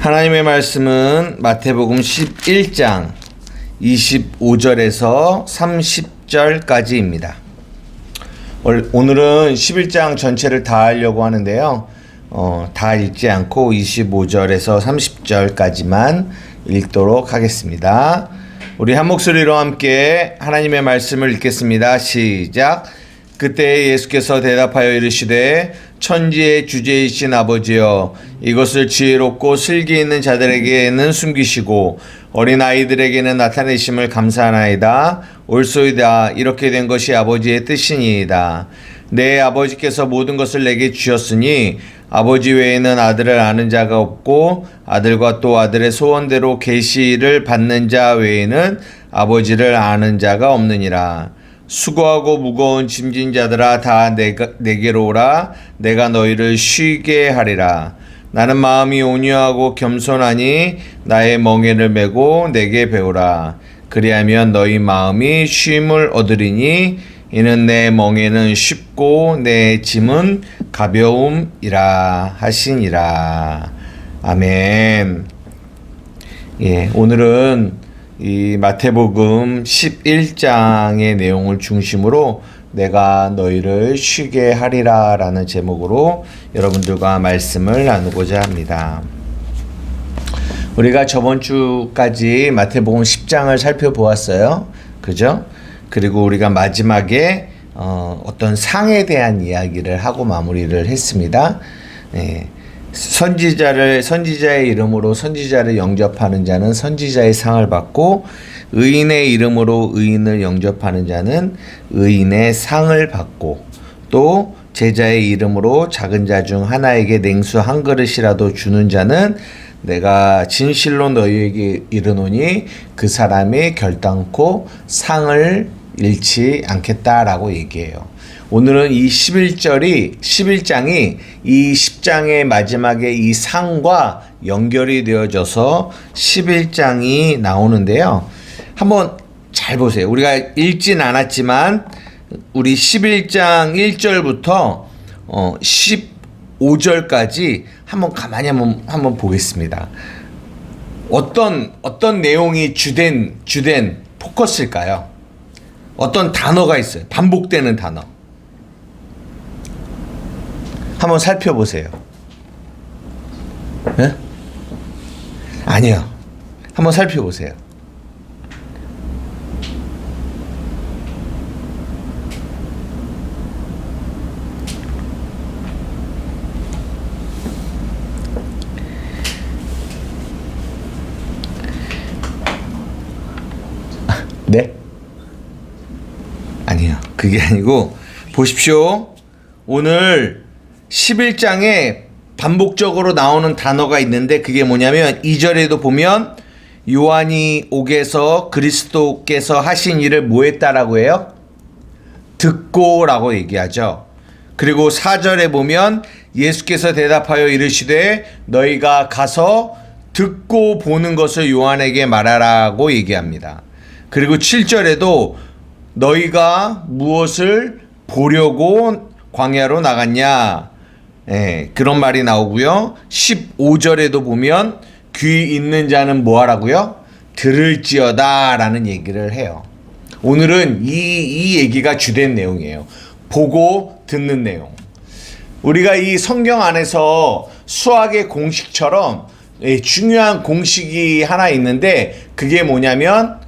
하나님의 말씀은 마태복음 11장 25절에서 30절까지입니다. 오늘은 11장 전체를 다 하려고 하는데요. 다 읽지 않고 25절에서 30절까지만 읽도록 하겠습니다. 우리 한 목소리로 함께 하나님의 말씀을 읽겠습니다. 시작. 그때 예수께서 대답하여 이르시되 천지의 주제이신 아버지여, 이것을 지혜롭고 슬기 있는 자들에게는 숨기시고 어린아이들에게는 나타내심을 감사하나이다. 옳소이다. 이렇게 된 것이 아버지의 뜻이니이다. 내 아버지께서 모든 것을 내게 주셨으니 아버지 외에는 아들을 아는 자가 없고 아들과 또 아들의 소원대로 계시를 받는 자 외에는 아버지를 아는 자가 없느니라. 수고하고 무거운 짐진 자들아, 다 내게로 오라. 내가 너희를 쉬게 하리라. 나는 마음이 온유하고 겸손하니 나의 멍에를 메고 내게 배우라. 그리하면 너희 마음이 쉼을 얻으리니 이는 내 멍에는 쉽고 내 짐은 가벼움이라 하시니라. 아멘. 오늘은 이 마태복음 11장의 내용을 중심으로 내가 너희를 쉬게 하리라 라는 제목으로 여러분들과 말씀을 나누고자 합니다. 우리가 저번 주까지 마태복음 10장을 살펴보았어요. 그죠? 그리고 우리가 마지막에 어떤 상에 대한 이야기를 하고 마무리를 했습니다. 선지자의 이름으로 선지자를 영접하는 자는 선지자의 상을 받고, 의인의 이름으로 의인을 영접하는 자는 의인의 상을 받고, 또 제자의 이름으로 작은 자 중 하나에게 냉수 한 그릇이라도 주는 자는 내가 진실로 너희에게 이르노니 그 사람이 결단코 상을 잃지 않겠다라고 얘기해요. 오늘은 이 11장이 이 10장의 마지막에 이 상과 연결이 되어져서 11장이 나오는데요. 한번 잘 보세요. 우리가 읽진 않았지만 우리 11장 1절부터 15절까지 한번 가만히 한번 보겠습니다. 어떤 내용이 주된 포커스일까요? 어떤 단어가 있어요. 반복되는 단어. 한번 살펴보세요. 네? 아니요. 한번 살펴보세요. 네? 아니요. 그게 아니고 보십시오. 오늘 11장에 반복적으로 나오는 단어가 있는데 그게 뭐냐면 2절에도 보면 요한이 옥에서 그리스도께서 하신 일을 뭐 했다라고 해요? 듣고 라고 얘기하죠. 그리고 4절에 보면 예수께서 대답하여 이르시되 너희가 가서 듣고 보는 것을 요한에게 말하라고 얘기합니다. 그리고 7절에도 너희가 무엇을 보려고 광야로 나갔냐? 그런 말이 나오고요. 15절에도 보면 귀 있는 자는 뭐 하라고요? 들을지어다 라는 얘기를 해요. 오늘은 이 얘기가 주된 내용이에요. 보고 듣는 내용. 우리가 이 성경 안에서 수학의 공식처럼 중요한 공식이 하나 있는데 그게 뭐냐면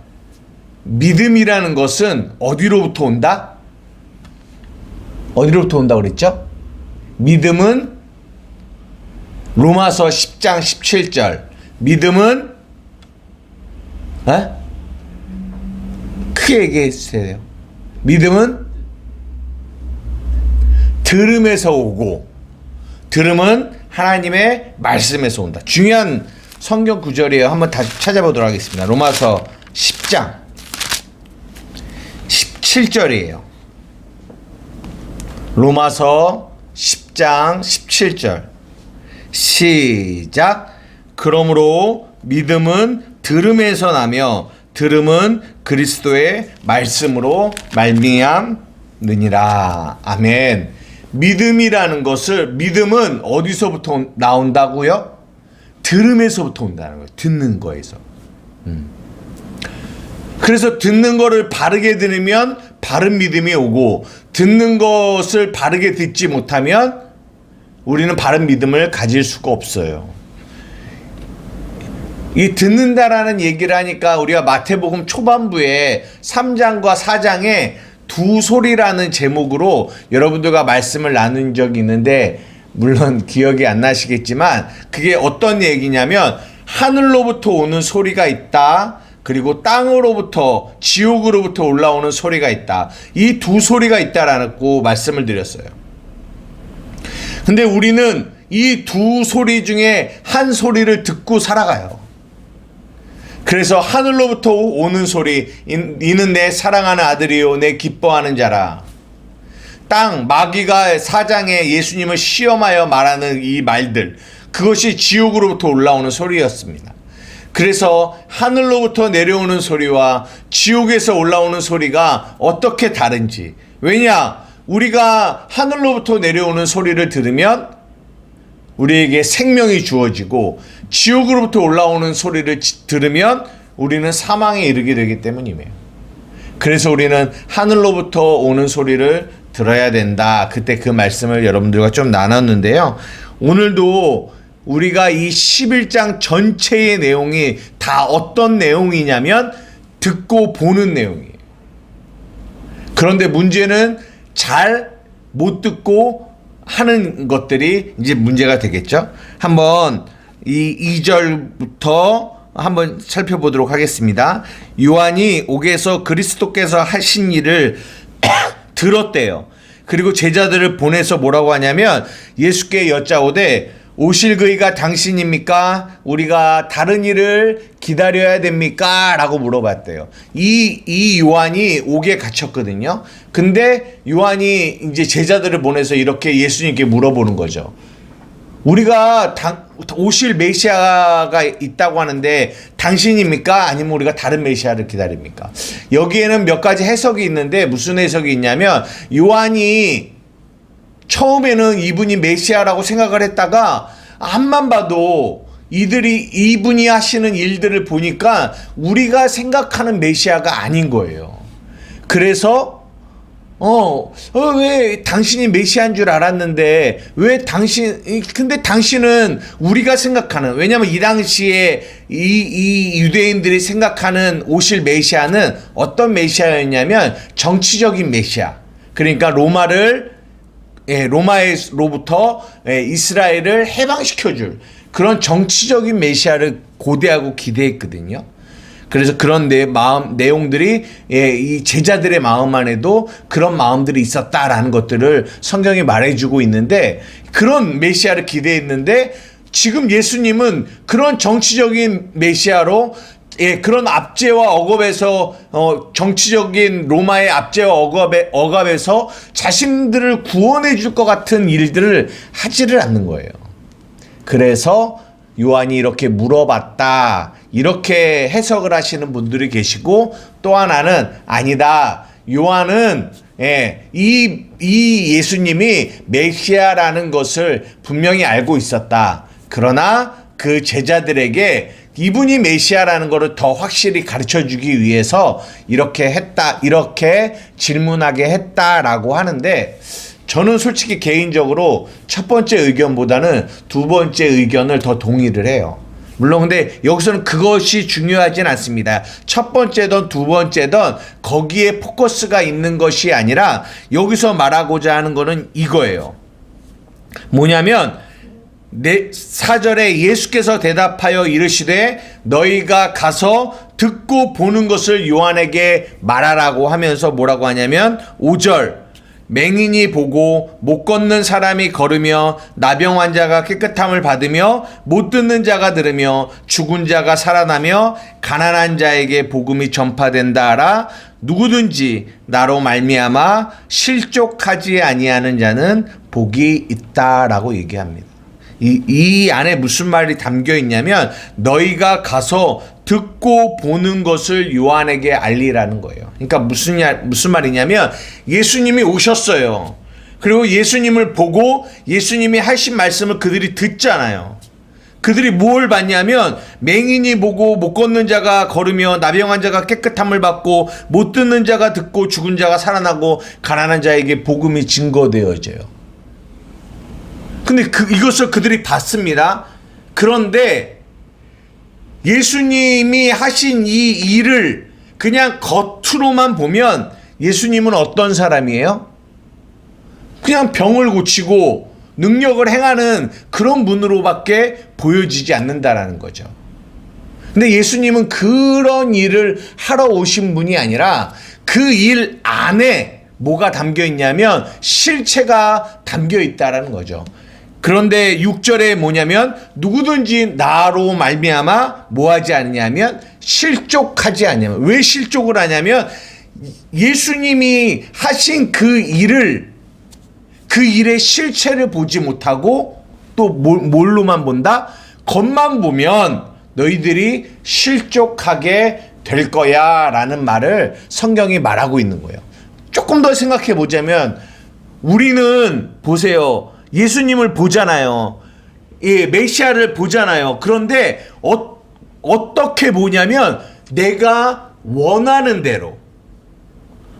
믿음이라는 것은 어디로부터 온다? 어디로부터 온다고 그랬죠? 믿음은 로마서 10장 17절. 믿음은 크게 얘기해 주세요. 믿음은 들음에서 오고, 들음은 하나님의 말씀에서 온다. 중요한 성경 구절이에요. 한번 다시 찾아보도록 하겠습니다. 로마서 10장 17절이에요. 로마서 10장 17절 시작. 그러므로 믿음은 들음에서 나며 들음은 그리스도의 말씀으로 말미암느니라. 아멘. 믿음이라는 것을, 믿음은 어디서부터 나온다고요? 들음에서부터 온다는 거예요. 듣는 거에서. 그래서 듣는 거를 바르게 들으면 바른 믿음이 오고, 듣는 것을 바르게 듣지 못하면 우리는 바른 믿음을 가질 수가 없어요. 이 듣는다라는 얘기를 하니까 우리가 마태복음 초반부에 3장과 4장에 두 소리라는 제목으로 여러분들과 말씀을 나눈 적이 있는데, 물론 기억이 안 나시겠지만 그게 어떤 얘기냐면, 하늘로부터 오는 소리가 있다, 그리고 땅으로부터, 지옥으로부터 올라오는 소리가 있다. 이 두 소리가 있다라고 말씀을 드렸어요. 근데 우리는 이 두 소리 중에 한 소리를 듣고 살아가요. 그래서 하늘로부터 오는 소리, 이는 내 사랑하는 아들이요 내 기뻐하는 자라. 땅, 마귀가 4장에 예수님을 시험하여 말하는 이 말들, 그것이 지옥으로부터 올라오는 소리였습니다. 그래서 하늘로부터 내려오는 소리와 지옥에서 올라오는 소리가 어떻게 다른지. 왜냐? 우리가 하늘로부터 내려오는 소리를 들으면 우리에게 생명이 주어지고, 지옥으로부터 올라오는 소리를 들으면 우리는 사망에 이르게 되기 때문이에요. 그래서 우리는 하늘로부터 오는 소리를 들어야 된다. 그때 그 말씀을 여러분들과 좀 나눴는데요. 오늘도 우리가 이 11장 전체의 내용이 다 어떤 내용이냐면 듣고 보는 내용이에요. 그런데 문제는 잘 못 듣고 하는 것들이 이제 문제가 되겠죠. 한번 이 2절부터 한번 살펴보도록 하겠습니다. 요한이 옥에서 그리스도께서 하신 일을 들었대요. 그리고 제자들을 보내서 뭐라고 하냐면, 예수께 여짜오되 오실 그이가 당신입니까? 우리가 다른 일을 기다려야 됩니까? 라고 물어봤대요. 이 요한이 옥에 갇혔거든요. 근데 요한이 이제 제자들을 보내서 이렇게 예수님께 물어보는 거죠. 우리가 오실 메시아가 있다고 하는데 당신입니까? 아니면 우리가 다른 메시아를 기다립니까? 여기에는 몇 가지 해석이 있는데, 무슨 해석이 있냐면, 요한이 처음에는 이분이 메시아라고 생각을 했다가 앞만 봐도 이분이 하시는 일들을 보니까 우리가 생각하는 메시아가 아닌 거예요. 그래서 왜 당신이 메시아인 줄 알았는데 근데 당신은 우리가 생각하는, 왜냐면 이 당시에 이 유대인들이 생각하는 오실 메시아는 어떤 메시아였냐면 정치적인 메시아. 그러니까 로마로부터 이스라엘을 해방시켜줄 그런 정치적인 메시아를 고대하고 기대했거든요. 그래서 그런 내용들이 이 제자들의 마음 안에도 그런 마음들이 있었다라는 것들을 성경이 말해주고 있는데, 그런 메시아를 기대했는데 지금 예수님은 그런 정치적인 메시아로 그런 압제와 억압에서 정치적인 로마의 압제와 억압에서 자신들을 구원해 줄 것 같은 일들을 하지를 않는 거예요. 그래서 요한이 이렇게 물어봤다, 이렇게 해석을 하시는 분들이 계시고, 또 하나는 아니다, 요한은 이 예수님이 메시아라는 것을 분명히 알고 있었다. 그러나 그 제자들에게 이분이 메시아라는 것을 더 확실히 가르쳐주기 위해서 이렇게 했다, 이렇게 질문하게 했다라고 하는데, 저는 솔직히 개인적으로 첫 번째 의견보다는 두 번째 의견을 더 동의를 해요. 물론 근데 여기서는 그것이 중요하진 않습니다. 첫 번째든 두 번째든 거기에 포커스가 있는 것이 아니라, 여기서 말하고자 하는 거는 이거예요. 뭐냐면 4절에 예수께서 대답하여 이르시되 너희가 가서 듣고 보는 것을 요한에게 말하라고 하면서 뭐라고 하냐면, 5절 맹인이 보고 못 걷는 사람이 걸으며 나병 환자가 깨끗함을 받으며 못 듣는 자가 들으며 죽은 자가 살아나며 가난한 자에게 복음이 전파된다 하라. 누구든지 나로 말미암아 실족하지 아니하는 자는 복이 있다라고 얘기합니다. 이 안에 무슨 말이 담겨 있냐면, 너희가 가서 듣고 보는 것을 요한에게 알리라는 거예요. 그러니까 무슨 말이냐면, 예수님이 오셨어요. 그리고 예수님을 보고 예수님이 하신 말씀을 그들이 듣잖아요. 그들이 뭘 봤냐면 맹인이 보고 못 걷는 자가 걸으며 나병한 자가 깨끗함을 받고 못 듣는 자가 듣고 죽은 자가 살아나고 가난한 자에게 복음이 증거되어져요. 근데 이것을 그들이 봤습니다. 그런데 예수님이 하신 이 일을 그냥 겉으로만 보면 예수님은 어떤 사람이에요? 그냥 병을 고치고 능력을 행하는 그런 분으로밖에 보여지지 않는다라는 거죠. 근데 예수님은 그런 일을 하러 오신 분이 아니라 그 일 안에 뭐가 담겨 있냐면 실체가 담겨 있다라는 거죠. 그런데 6절에 뭐냐면 누구든지 나로 말미암아 뭐하지 않냐면 실족하지 않냐면, 왜 실족을 하냐면 예수님이 하신 그 일의 실체를 보지 못하고 또 뭘로만 본다? 겉만 보면 너희들이 실족하게 될 거야 라는 말을 성경이 말하고 있는 거예요. 조금 더 생각해 보자면 우리는 보세요. 예수님을 보잖아요. 예, 메시아를 보잖아요. 그런데 어떻게 보냐면 내가 원하는 대로,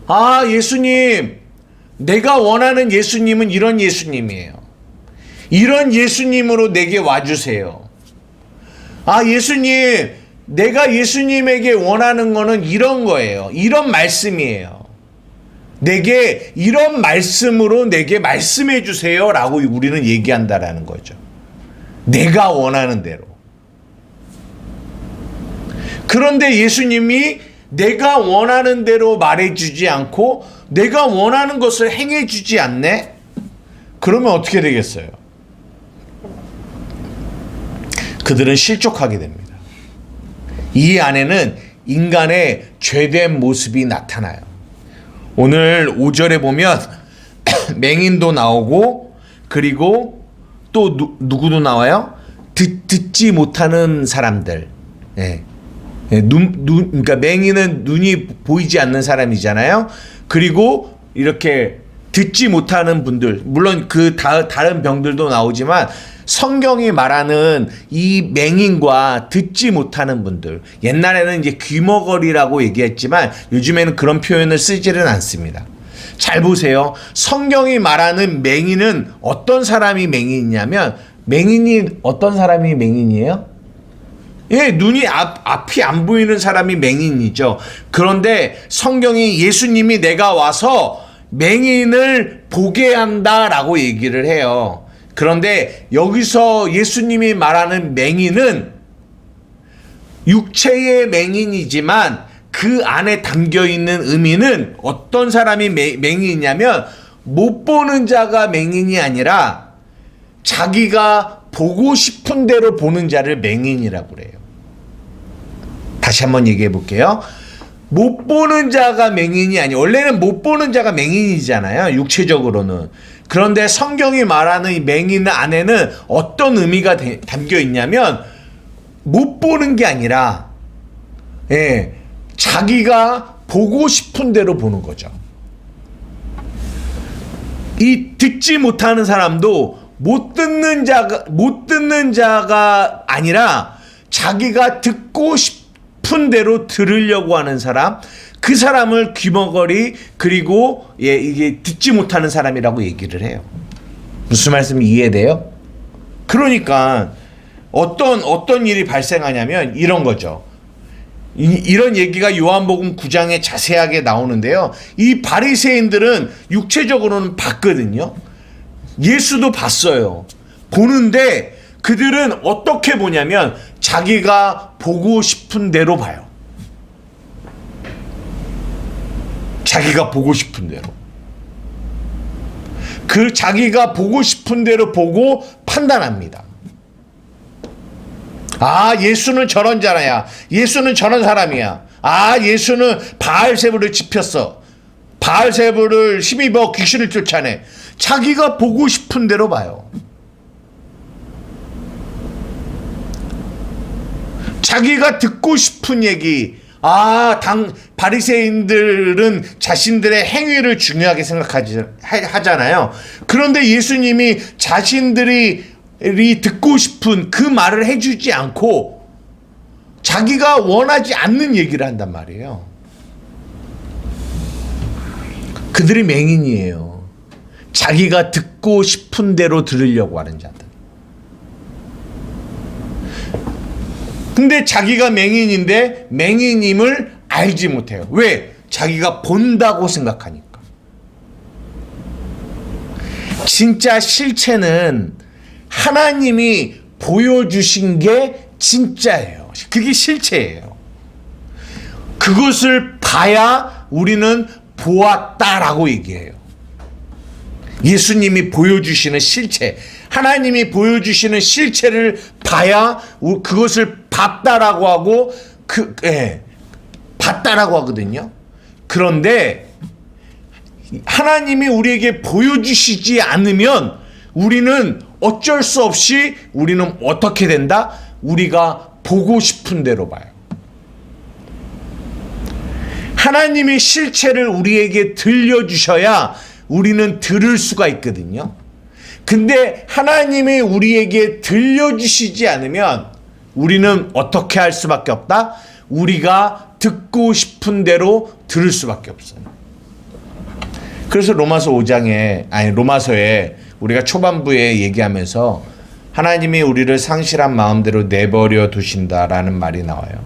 아, 예수님, 내가 원하는 예수님은 이런 예수님이에요. 이런 예수님으로 내게 와주세요. 아, 예수님, 내가 예수님에게 원하는 거는 이런 거예요. 이런 말씀이에요. 내게 이런 말씀으로 내게 말씀해 주세요 라고 우리는 얘기한다라는 거죠. 내가 원하는 대로. 그런데 예수님이 내가 원하는 대로 말해주지 않고 내가 원하는 것을 행해주지 않네? 그러면 어떻게 되겠어요? 그들은 실족하게 됩니다. 이 안에는 인간의 죄된 모습이 나타나요. 오늘 5절에 보면 맹인도 나오고 그리고 또 누구도 나와요? 듣지 못하는 사람들. 예. 그러니까 맹인은 눈이 보이지 않는 사람이잖아요. 그리고 이렇게 듣지 못하는 분들, 물론 그 다른 병들도 나오지만 성경이 말하는 이 맹인과 듣지 못하는 분들, 옛날에는 이제 귀머거리라고 얘기했지만 요즘에는 그런 표현을 쓰지는 않습니다. 잘 보세요. 성경이 말하는 맹인은 어떤 사람이 맹인이냐면, 맹인이 어떤 사람이 맹인이에요? 예, 눈이 앞이 안 보이는 사람이 맹인이죠. 그런데 성경이 예수님이 내가 와서 맹인을 보게 한다라고 얘기를 해요. 그런데 여기서 예수님이 말하는 맹인은 육체의 맹인이지만 그 안에 담겨 있는 의미는 어떤 사람이 맹인이냐면 못 보는 자가 맹인이 아니라 자기가 보고 싶은 대로 보는 자를 맹인이라고 그래요. 다시 한번 얘기해 볼게요. 못 보는 자가 맹인이 아니에요. 원래는 못 보는 자가 맹인이잖아요. 육체적으로는. 그런데 성경이 말하는 이 맹인 안에는 어떤 의미가 담겨 있냐면 못 보는 게 아니라 자기가 보고 싶은 대로 보는 거죠. 이 듣지 못하는 사람도 못 듣는 자가 아니라 자기가 듣고 싶은 대로 들으려고 하는 사람, 그 사람을 귀머거리, 그리고 이게 듣지 못하는 사람이라고 얘기를 해요. 무슨 말씀이 이해돼요? 그러니까 어떤 일이 발생하냐면 이런 거죠. 이런 얘기가 요한복음 9장에 자세하게 나오는데요. 이 바리새인들은 육체적으로는 봤거든요. 예수도 봤어요. 보는데 그들은 어떻게 보냐면 자기가 보고 싶은 대로 봐요. 자기가 보고 싶은 대로. 그 자기가 보고 싶은 대로 보고 판단합니다. 아, 예수는 저런 자야. 예수는 저런 사람이야. 아, 예수는 바알세불을 지폈어. 바알세불을 힘입어 귀신을 쫓아내. 자기가 보고 싶은 대로 봐요. 자기가 듣고 싶은 얘기. 바리새인들은 자신들의 행위를 중요하게 생각하잖아요. 그런데 예수님이 자신들이 듣고 싶은 그 말을 해주지 않고 자기가 원하지 않는 얘기를 한단 말이에요. 그들이 맹인이에요. 자기가 듣고 싶은 대로 들으려고 하는 자들. 근데 자기가 맹인인데 맹인임을 알지 못해요. 왜? 자기가 본다고 생각하니까. 진짜 실체는 하나님이 보여주신 게 진짜예요. 그게 실체예요. 그것을 봐야 우리는 보았다라고 얘기해요. 예수님이 보여주시는 실체, 하나님이 보여주시는 실체를 봐야 그것을 봤다라고 하고 봤다라고 하거든요. 그런데 하나님이 우리에게 보여주시지 않으면 우리는 어쩔 수 없이 우리는 어떻게 된다? 우리가 보고 싶은 대로 봐요. 하나님의 실체를 우리에게 들려주셔야 우리는 들을 수가 있거든요. 근데 하나님이 우리에게 들려주시지 않으면 우리는 어떻게 할 수밖에 없다? 우리가 듣고 싶은 대로 들을 수밖에 없어요. 그래서 로마서에 우리가 초반부에 얘기하면서 하나님이 우리를 상실한 마음대로 내버려 두신다라는 말이 나와요.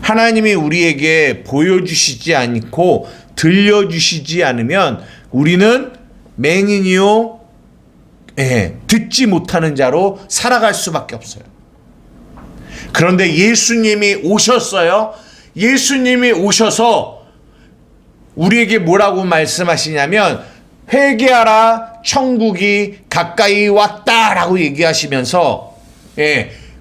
하나님이 우리에게 보여주시지 않고 들려주시지 않으면 우리는 맹인이요, 듣지 못하는 자로 살아갈 수밖에 없어요. 그런데 예수님이 오셨어요. 예수님이 오셔서 우리에게 뭐라고 말씀하시냐면 회개하라, 천국이 가까이 왔다라고 얘기하시면서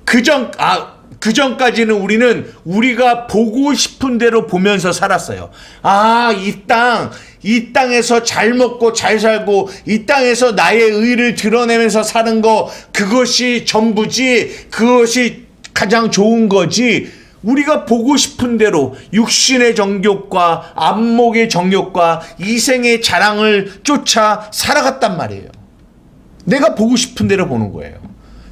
그 전까지는 우리는 우리가 보고 싶은 대로 보면서 살았어요. 이 땅에서 잘 먹고 잘 살고 이 땅에서 나의 의를 드러내면서 사는 거, 그것이 전부지, 그것이 가장 좋은 거지. 우리가 보고 싶은 대로 육신의 정욕과 안목의 정욕과 이생의 자랑을 쫓아 살아갔단 말이에요. 내가 보고 싶은 대로 보는 거예요.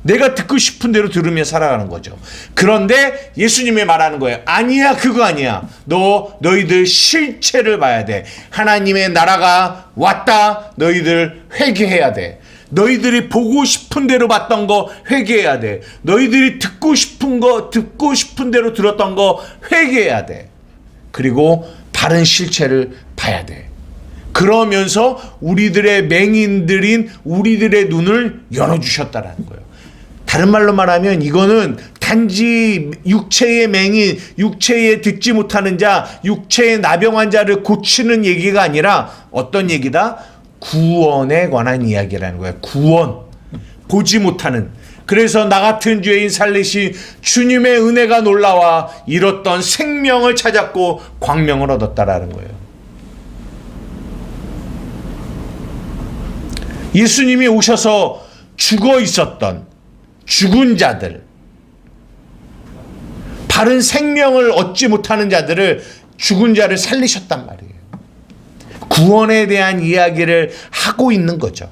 내가 듣고 싶은 대로 들으며 살아가는 거죠. 그런데 예수님이 말하는 거예요. 아니야, 그거 아니야. 너희들 실체를 봐야 돼. 하나님의 나라가 왔다. 너희들 회개해야 돼. 너희들이 보고 싶은 대로 봤던 거 회개해야 돼. 너희들이 듣고 싶은 대로 들었던 거 회개해야 돼. 그리고 다른 실체를 봐야 돼. 그러면서 우리들의 맹인들인 우리들의 눈을 열어주셨다라는 거예요. 다른 말로 말하면 이거는 단지 육체의 맹인, 육체에 듣지 못하는 자, 육체의 나병한 자를 고치는 얘기가 아니라 어떤 얘기다? 구원에 관한 이야기라는 거예요. 구원. 보지 못하는. 그래서 나 같은 죄인 살리신 주님의 은혜가 놀라와 잃었던 생명을 찾았고 광명을 얻었다라는 거예요. 예수님이 오셔서 죽어 있었던 죽은 자들, 바른 생명을 얻지 못하는 자들을, 죽은 자를 살리셨단 말이에요. 구원에 대한 이야기를 하고 있는 거죠.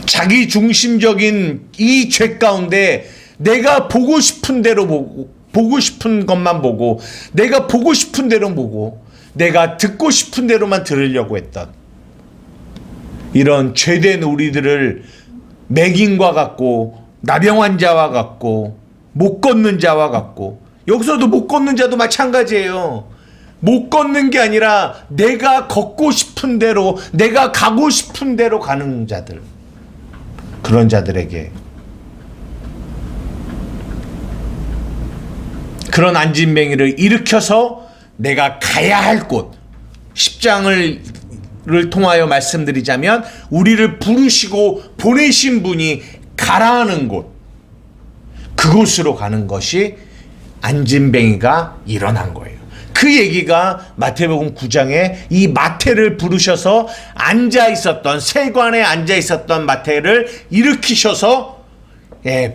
자기 중심적인 이 죄 가운데 내가 보고 싶은 대로 보고 싶은 것만 보고, 내가 보고 싶은 대로 보고, 내가 듣고 싶은 대로만 들으려고 했던 이런 죄된 우리들을 맹인과 같고 나병 자와 같고 못 걷는 자와 같고, 여기서도 못 걷는 자도 마찬가지예요. 못 걷는 게 아니라 내가 걷고 싶은 대로, 내가 가고 싶은 대로 가는 자들, 그런 자들에게, 그런 안진뱅이를 일으켜서 내가 가야 할 곳, 10장을 통하여 말씀드리자면 우리를 부르시고 보내신 분이 가라 하는 곳, 그곳으로 가는 것이 안진뱅이가 일어난 거예요. 그 얘기가 마태복음 9장에 이 마태를 부르셔서 앉아있었던, 세관에 앉아있었던 마태를 일으키셔서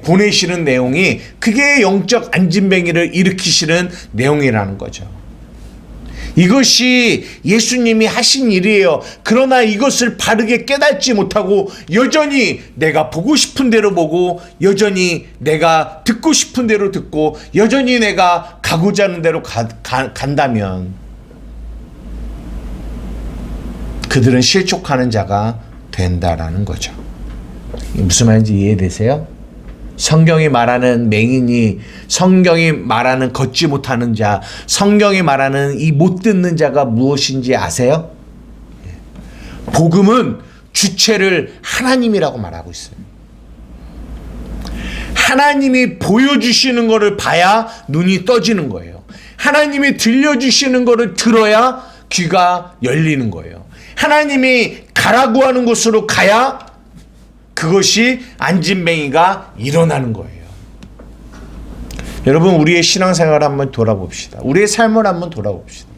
보내시는 내용이, 그게 영적 안진뱅이를 일으키시는 내용이라는 거죠. 이것이 예수님이 하신 일이에요. 그러나 이것을 바르게 깨닫지 못하고 여전히 내가 보고 싶은 대로 보고 여전히 내가 듣고 싶은 대로 듣고 여전히 내가 가고자 하는 대로 간다면 그들은 실족하는 자가 된다라는 거죠. 무슨 말인지 이해되세요? 성경이 말하는 맹인이, 성경이 말하는 걷지 못하는 자, 성경이 말하는 이 못 듣는 자가 무엇인지 아세요? 복음은 주체를 하나님이라고 말하고 있어요. 하나님이 보여주시는 것을 봐야 눈이 떠지는 거예요. 하나님이 들려주시는 것을 들어야 귀가 열리는 거예요. 하나님이 가라고 하는 곳으로 가야 그것이 안진뱅이가 일어나는 거예요. 여러분, 우리의 신앙생활을 한번 돌아봅시다. 우리의 삶을 한번 돌아봅시다.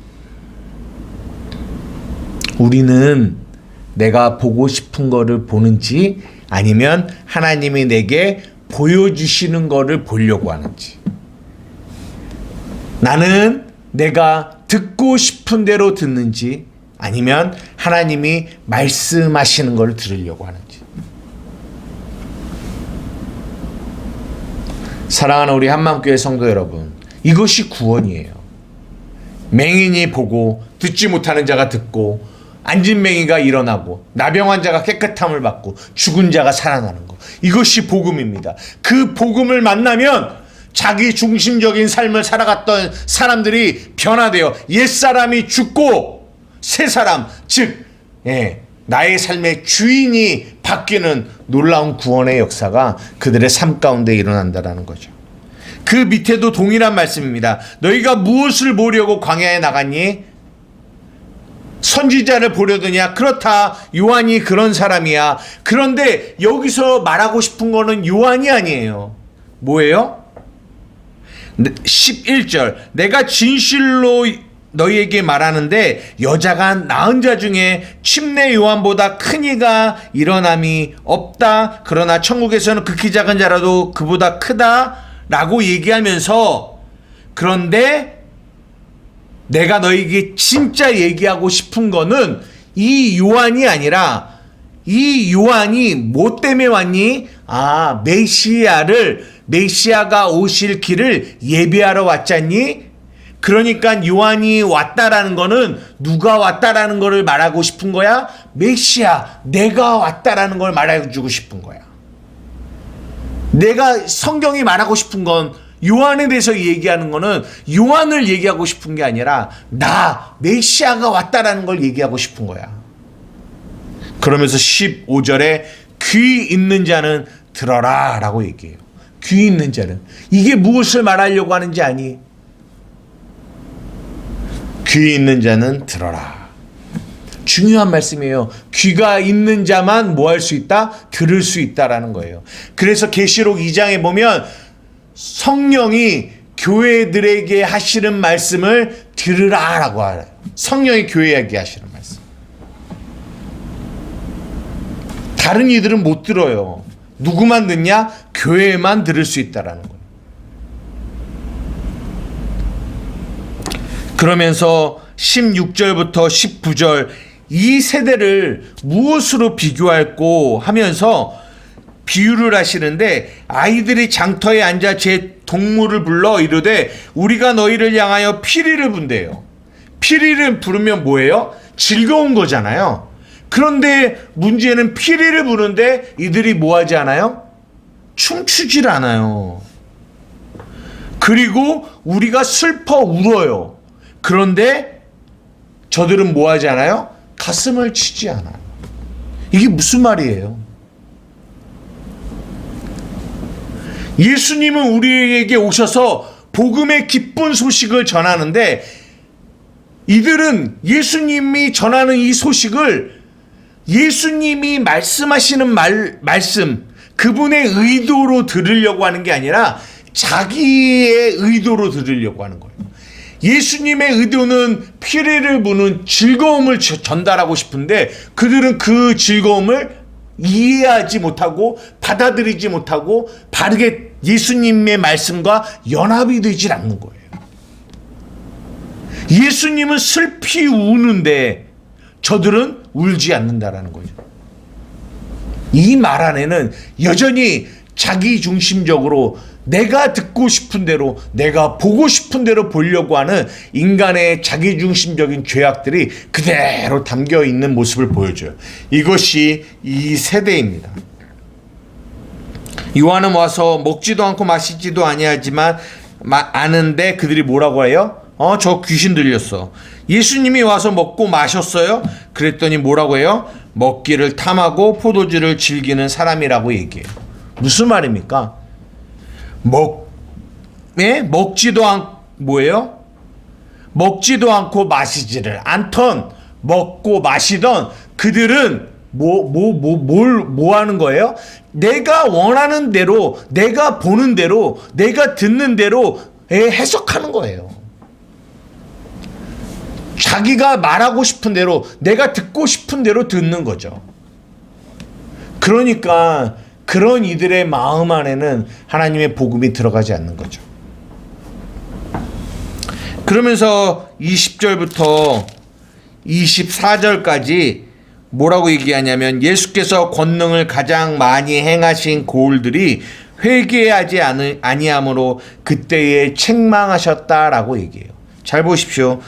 우리는 내가 보고 싶은 거를 보는지 아니면 하나님이 내게 보여주시는 거를 보려고 하는지. 나는 내가 듣고 싶은 대로 듣는지 아니면 하나님이 말씀하시는 걸 들으려고 하는지. 사랑하는 우리 한마음교회 성도 여러분, 이것이 구원이에요. 맹인이 보고 듣지 못하는 자가 듣고 안진뱅이가 일어나고 나병 환자가 깨끗함을 받고 죽은 자가 살아나는 것, 이것이 복음입니다. 그 복음을 만나면 자기 중심적인 삶을 살아갔던 사람들이 변화되어 옛사람이 죽고 새 사람, 즉 나의 삶의 주인이 바뀌는 놀라운 구원의 역사가 그들의 삶 가운데 일어난다는 거죠. 그 밑에도 동일한 말씀입니다. 너희가 무엇을 보려고 광야에 나갔니? 선지자를 보려더냐? 그렇다, 요한이 그런 사람이야. 그런데 여기서 말하고 싶은 거는 요한이 아니에요. 뭐예요? 11절, 내가 진실로 너희에게 말하는데 여자가 낳은 자 중에 침례 요한보다 큰 이가 일어남이 없다. 그러나 천국에서는 극히 작은 자라도 그보다 크다라고 얘기하면서, 그런데 내가 너희에게 진짜 얘기하고 싶은 거는 이 요한이 아니라, 이 요한이 뭐 때문에 왔니? 메시아가 오실 길을 예비하러 왔잖니? 그러니까 요한이 왔다라는 거는 누가 왔다라는 거를 말하고 싶은 거야? 메시아, 내가 왔다라는 걸 말해주고 싶은 거야. 내가 성경이 말하고 싶은 건, 요한에 대해서 얘기하는 거는 요한을 얘기하고 싶은 게 아니라 메시아가 왔다라는 걸 얘기하고 싶은 거야. 그러면서 15절에 귀 있는 자는 들어라 라고 얘기해요. 귀 있는 자는, 이게 무엇을 말하려고 하는지 아니? 귀 있는 자는 들어라. 중요한 말씀이에요. 귀가 있는 자만 뭐 할 수 있다? 들을 수 있다라는 거예요. 그래서 계시록 2장에 보면 성령이 교회들에게 하시는 말씀을 들으라라고 하래요. 성령이 교회에게 하시는 말씀. 다른 이들은 못 들어요. 누구만 듣냐? 교회만 들을 수 있다라는 거예요. 그러면서 16절부터 19절 이 세대를 무엇으로 비교할꼬 하면서 비유를 하시는데, 아이들이 장터에 앉아 제 동물을 불러 이르되 우리가 너희를 향하여 피리를 분대요. 피리를 부르면 뭐예요? 즐거운 거잖아요. 그런데 문제는 피리를 부르는데 이들이 뭐 하지 않아요? 춤추질 않아요. 그리고 우리가 슬퍼 울어요. 그런데 저들은 뭐 하지 않아요? 가슴을 치지 않아요. 이게 무슨 말이에요? 예수님은 우리에게 오셔서 복음의 기쁜 소식을 전하는데, 이들은 예수님이 전하는 이 소식을 예수님이 말씀하시는 말씀, 그분의 의도로 들으려고 하는 게 아니라 자기의 의도로 들으려고 하는 거예요. 예수님의 의도는 피리를 부는 즐거움을 전달하고 싶은데 그들은 그 즐거움을 이해하지 못하고 받아들이지 못하고 바르게 예수님의 말씀과 연합이 되질 않는 거예요. 예수님은 슬피 우는데 저들은 울지 않는다라는 거죠. 이 말 안에는 여전히 자기 중심적으로 내가 듣고 싶은 대로, 내가 보고 싶은 대로 보려고 하는 인간의 자기 중심적인 죄악들이 그대로 담겨 있는 모습을 보여줘요. 이것이 이 세대입니다. 요한은 와서 먹지도 않고 마시지도 아니하지만 아는데 그들이 뭐라고 해요? 저 귀신 들렸어. 예수님이 와서 먹고 마셨어요? 그랬더니 뭐라고 해요? 먹기를 탐하고 포도주를 즐기는 사람이라고 얘기해요. 무슨 말입니까? 먹지도 뭐예요? 먹지도 않고 마시지를 않던, 먹고 마시던 그들은 뭐 하는 거예요? 내가 원하는 대로, 내가 보는 대로, 내가 듣는 대로 해석하는 거예요. 자기가 말하고 싶은 대로, 내가 듣고 싶은 대로 듣는 거죠. 그러니까 그런 이들의 마음 안에는 하나님의 복음이 들어가지 않는 거죠. 그러면서 20절부터 24절까지 뭐라고 얘기하냐면, 예수께서 권능을 가장 많이 행하신 고을들이 회개하지 아니함으로 그때에 책망하셨다라고 얘기해요. 잘 보십시오.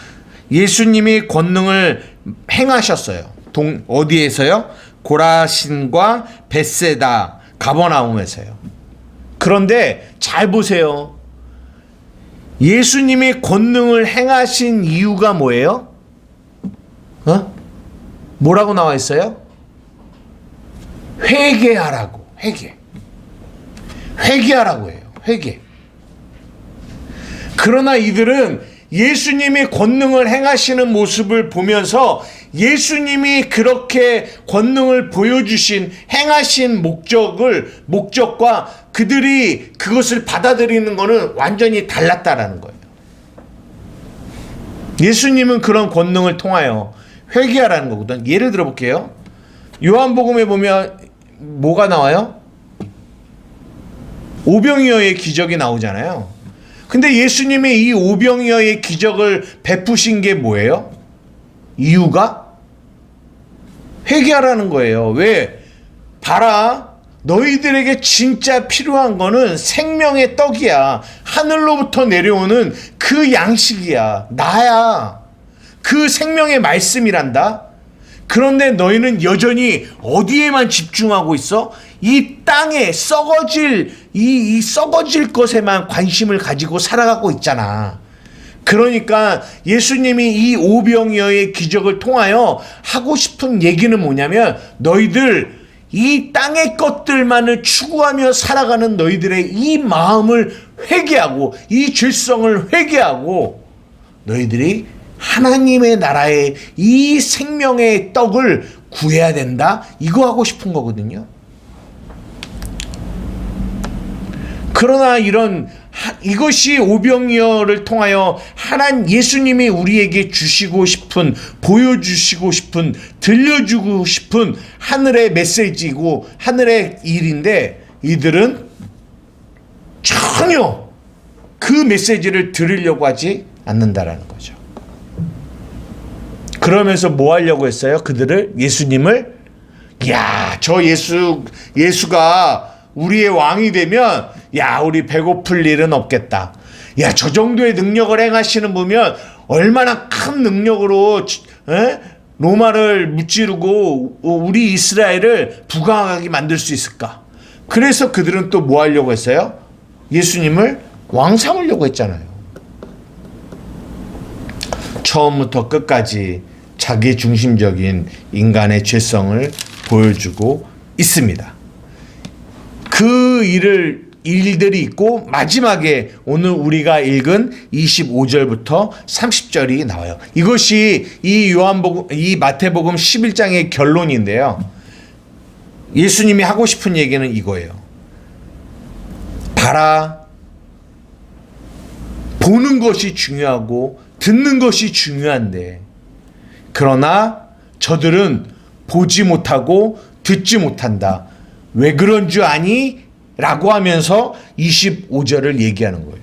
예수님이 권능을 행하셨어요. 어디에서요? 고라신과 벳세다, 가버나움에서요. 그런데 잘 보세요. 예수님이 권능을 행하신 이유가 뭐예요? 뭐라고 나와 있어요? 회개하라고. 회개하라고 해요. 회개. 그러나 이들은 예수님이 권능을 행하시는 모습을 보면서 예수님이 그렇게 권능을 보여주신, 행하신 목적과 그들이 그것을 받아들이는 것은 완전히 달랐다라는 거예요. 예수님은 그런 권능을 통하여 회개하라는 거거든. 예를 들어 볼게요. 요한복음에 보면 뭐가 나와요? 오병이어의 기적이 나오잖아요. 근데 예수님이 이 오병이어의 기적을 베푸신 게 뭐예요? 이유가? 회개하라는 거예요. 왜? 봐라, 너희들에게 진짜 필요한 거는 생명의 떡이야. 하늘로부터 내려오는 그 양식이야. 나야. 그 생명의 말씀이란다. 그런데 너희는 여전히 어디에만 집중하고 있어? 이 땅에 썩어질 이 썩어질 것에만 관심을 가지고 살아가고 있잖아. 그러니까 예수님이 이 오병이어의 기적을 통하여 하고 싶은 얘기는 뭐냐면, 너희들 이 땅의 것들만을 추구하며 살아가는 너희들의 이 마음을 회개하고, 이 죄성을 회개하고, 너희들이 하나님의 나라의 이 생명의 떡을 구해야 된다. 이거 하고 싶은 거거든요. 그러나 이것이 오병이어를 통하여 예수님이 우리에게 주시고 싶은, 보여주시고 싶은, 들려주고 싶은 하늘의 메시지이고 하늘의 일인데, 이들은 전혀 그 메시지를 들으려고 하지 않는다라는 거죠. 그러면서 뭐 하려고 했어요? 예수님을, 저 예수가 우리의 왕이 되면, 우리 배고플 일은 없겠다. 저 정도의 능력을 행하시는 분이면 얼마나 큰 능력으로 로마를 무찌르고 우리 이스라엘을 부강하게 만들 수 있을까? 그래서 그들은 또 뭐 하려고 했어요? 예수님을 왕 삼으려고 했잖아요. 처음부터 끝까지 자기 중심적인 인간의 죄성을 보여주고 있습니다. 그 일들이 있고, 마지막에 오늘 우리가 읽은 25절부터 30절이 나와요. 이것이 이 마태복음 11장의 결론인데요. 예수님이 하고 싶은 얘기는 이거예요. 봐라, 보는 것이 중요하고 듣는 것이 중요한데, 그러나 저들은 보지 못하고 듣지 못한다. 왜 그런 줄 아니? 라고 하면서 25절을 얘기하는 거예요.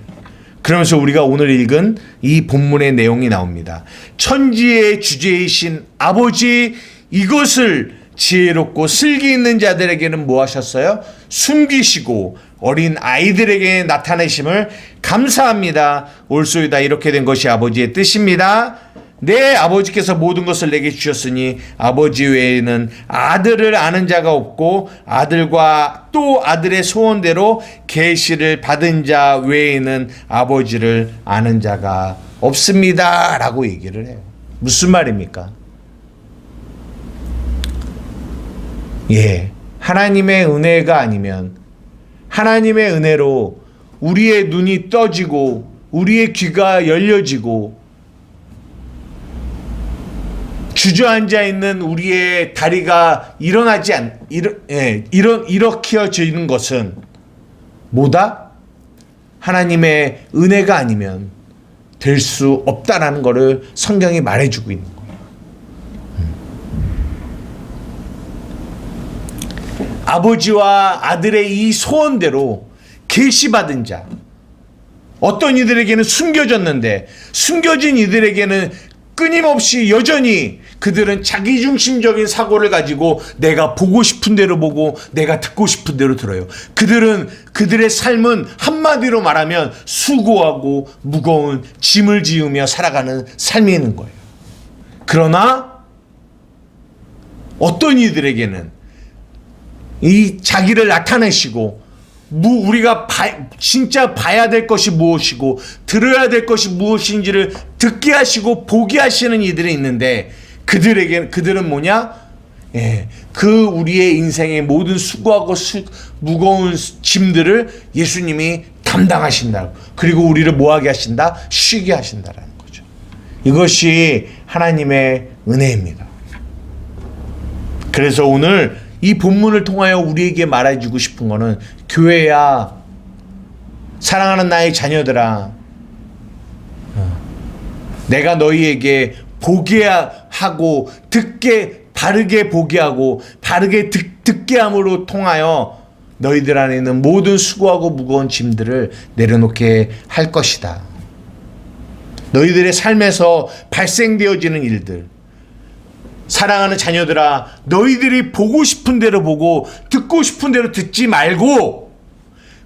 그러면서 우리가 오늘 읽은 이 본문의 내용이 나옵니다. 천지의 주제이신 아버지, 이것을 지혜롭고 슬기 있는 자들에게는 뭐 하셨어요? 숨기시고 어린 아이들에게 나타내심을 감사합니다. 올소이다. 이렇게 된 것이 아버지의 뜻입니다. 내 아버지께서 모든 것을 내게 주셨으니 아버지 외에는 아들을 아는 자가 없고 아들과 또 아들의 소원대로 계시를 받은 자 외에는 아버지를 아는 자가 없습니다. 라고 얘기를 해요. 무슨 말입니까? 하나님의 은혜가 아니면, 하나님의 은혜로 우리의 눈이 떠지고 우리의 귀가 열려지고 주저앉아 있는 우리의 다리가 일으켜지는 것은 뭐다? 하나님의 은혜가 아니면 될 수 없다라는 것을 성경이 말해주고 있는 거예요. 아버지와 아들의 이 소원대로 계시받은 자, 어떤 이들에게는 숨겨졌는데 숨겨진 이들에게는 끊임없이 여전히 그들은 자기중심적인 사고를 가지고 내가 보고 싶은 대로 보고 내가 듣고 싶은 대로 들어요. 그들의 삶은 한마디로 말하면 수고하고 무거운 짐을 지으며 살아가는 삶이 있는 거예요. 그러나 어떤 이들에게는 이 자기를 나타내시고 우리가 진짜 봐야 될 것이 무엇이고 들어야 될 것이 무엇인지를 듣게 하시고 보게 하시는 이들이 있는데 그들은 뭐냐? 그 우리의 인생의 모든 수고하고 무거운 짐들을 예수님이 담당하신다. 그리고 우리를 뭐하게 하신다? 쉬게 하신다라는 거죠. 이것이 하나님의 은혜입니다. 그래서 오늘 이 본문을 통하여 우리에게 말해주고 싶은 거는, 교회야, 사랑하는 나의 자녀들아, 내가 너희에게 보게 하고 바르게 보게 하고 바르게 듣게 함으로 통하여 너희들 안에 있는 모든 수고하고 무거운 짐들을 내려놓게 할 것이다. 너희들의 삶에서 발생되어지는 일들, 사랑하는 자녀들아, 너희들이 보고 싶은 대로 보고 듣고 싶은 대로 듣지 말고,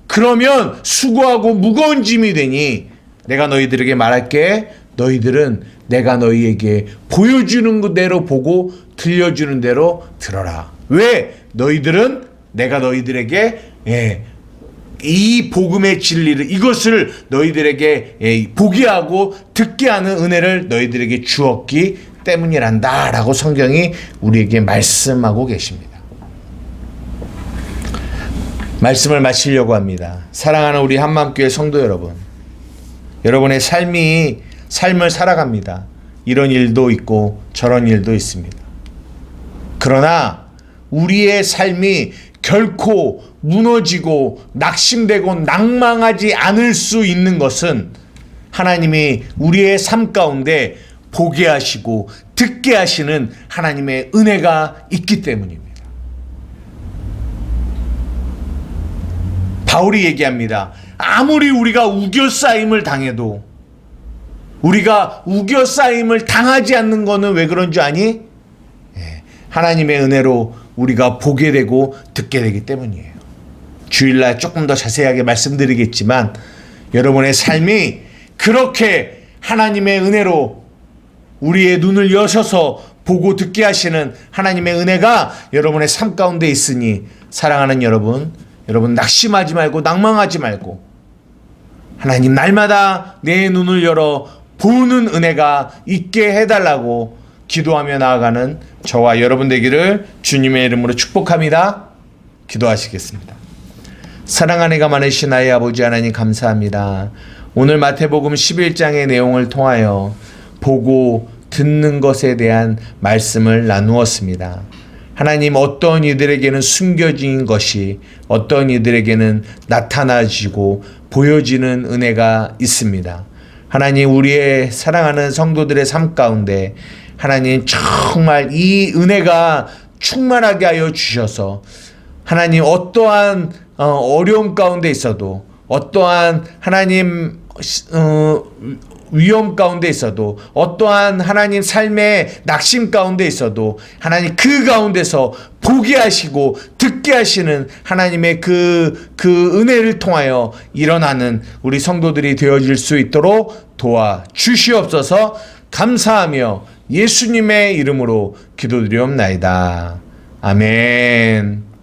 그러면 수고하고 무거운 짐이 되니 내가 너희들에게 말할게. 너희들은 내가 너희에게 보여주는 대로 보고 들려주는 대로 들어라. 왜? 너희들은 내가 너희들에게 이 복음의 진리를, 이것을 너희들에게 보게 하고 듣게 하는 은혜를 너희들에게 주었기 때문이란다 라고 성경이 우리에게 말씀하고 계십니다. 말씀을 마치려고 합니다. 사랑하는 우리 한마음교회 성도 여러분, 여러분의 삶을 살아갑니다. 이런 일도 있고 저런 일도 있습니다. 그러나 우리의 삶이 결코 무너지고 낙심되고 낭망하지 않을 수 있는 것은 하나님이 우리의 삶 가운데 보게 하시고 듣게 하시는 하나님의 은혜가 있기 때문입니다. 바울이 얘기합니다. 아무리 우리가 우겨싸임을 당해도, 우리가 우겨싸임을 당하지 않는 거는 왜 그런 줄 아니? 하나님의 은혜로 우리가 보게 되고 듣게 되기 때문이에요. 주일날 조금 더 자세하게 말씀드리겠지만, 여러분의 삶이 그렇게 하나님의 은혜로 우리의 눈을 여셔서 보고 듣게 하시는 하나님의 은혜가 여러분의 삶 가운데 있으니, 사랑하는 여러분 낙심하지 말고 낭망하지 말고 하나님 날마다 내 눈을 열어 보는 은혜가 있게 해달라고 기도하며 나아가는 저와 여러분 되기를 주님의 이름으로 축복합니다. 기도하시겠습니다. 사랑하는 이가 많으신 나의 아버지 하나님, 감사합니다. 오늘 마태복음 11장의 내용을 통하여 보고 듣는 것에 대한 말씀을 나누었습니다. 하나님, 어떤 이들에게는 숨겨진 것이, 어떤 이들에게는 나타나지고 보여지는 은혜가 있습니다. 하나님, 우리의 사랑하는 성도들의 삶 가운데 하나님 정말 이 은혜가 충만하게 하여 주셔서 하나님 어떠한 어려움 가운데 있어도, 어떠한 하나님 위험 가운데 있어도, 어떠한 하나님 삶의 낙심 가운데 있어도 하나님 그 가운데서 보게 하시고 듣게 하시는 하나님의 그 은혜를 통하여 일어나는 우리 성도들이 되어질 수 있도록 도와주시옵소서. 감사하며 예수님의 이름으로 기도드리옵나이다. 아멘.